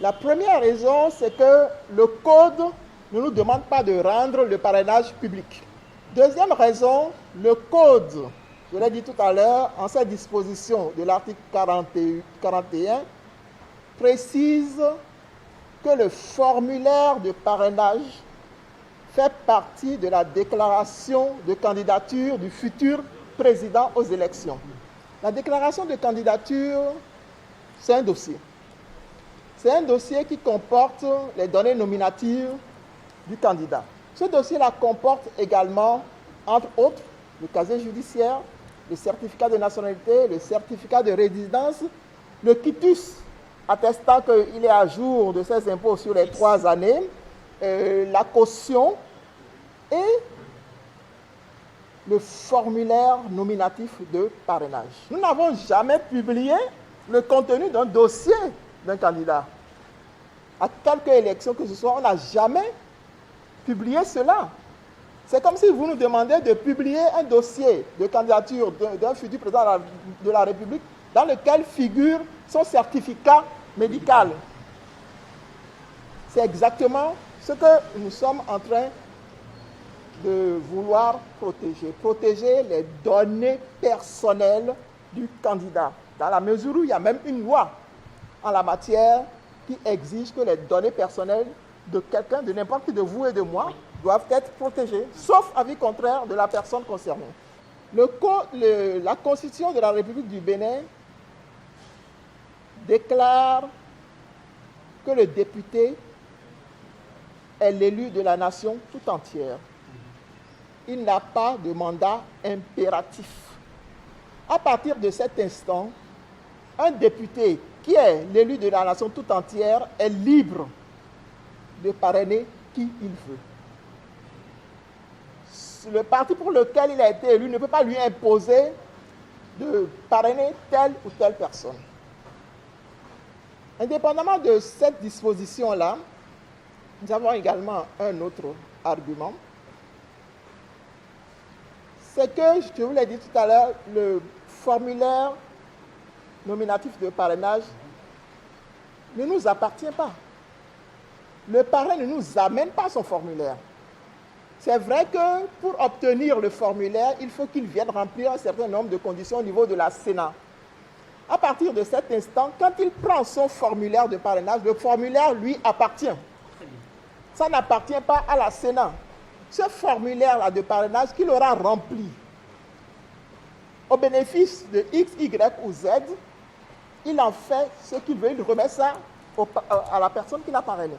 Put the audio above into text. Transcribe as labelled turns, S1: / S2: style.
S1: La première raison, c'est que le Code ne nous demande pas de rendre le parrainage public. Deuxième raison, le Code, je l'ai dit tout à l'heure, en sa disposition de l'article 41, précise que le formulaire de parrainage fait partie de la déclaration de candidature du futur président aux élections. La déclaration de candidature, c'est un dossier. C'est un dossier qui comporte les données nominatives du candidat. Ce dossier-là comporte également, entre autres, le casier judiciaire, le certificat de nationalité, le certificat de résidence, le quitus attestant qu'il est à jour de ses impôts sur les 3 années, la caution et le formulaire nominatif de parrainage. Nous n'avons jamais publié le contenu d'un dossier d'un candidat. À quelque élection que ce soit, on n'a jamais publié cela. C'est comme si vous nous demandez de publier un dossier de candidature d'un futur président de la République dans lequel figure son certificat médical. C'est exactement ce que nous sommes en train de vouloir protéger. Protéger les données personnelles du candidat. Dans la mesure où il y a même une loi en la matière qui exige que les données personnelles de quelqu'un, de n'importe qui de vous et de moi, doivent être protégées, sauf avis contraire de la personne concernée. La Constitution de la République du Bénin déclare que le député est l'élu de la nation tout entière. Il n'a pas de mandat impératif. À partir de cet instant, un député qui est l'élu de la nation tout entière est libre de parrainer qui il veut. Le parti pour lequel il a été élu ne peut pas lui imposer de parrainer telle ou telle personne. Indépendamment de cette disposition-là, nous avons également un autre argument. C'est que, je vous l'ai dit tout à l'heure, le formulaire nominatif de parrainage ne nous appartient pas. Le parrain ne nous amène pas son formulaire. C'est vrai que pour obtenir le formulaire, il faut qu'il vienne remplir un certain nombre de conditions au niveau de la Sénat. À partir de cet instant, quand il prend son formulaire de parrainage, le formulaire lui appartient. Ça n'appartient pas à la Sénat. Ce formulaire-là de parrainage qu'il aura rempli au bénéfice de X, Y ou Z, il en fait ce qu'il veut, il remet ça à la personne qui l'a parrainé.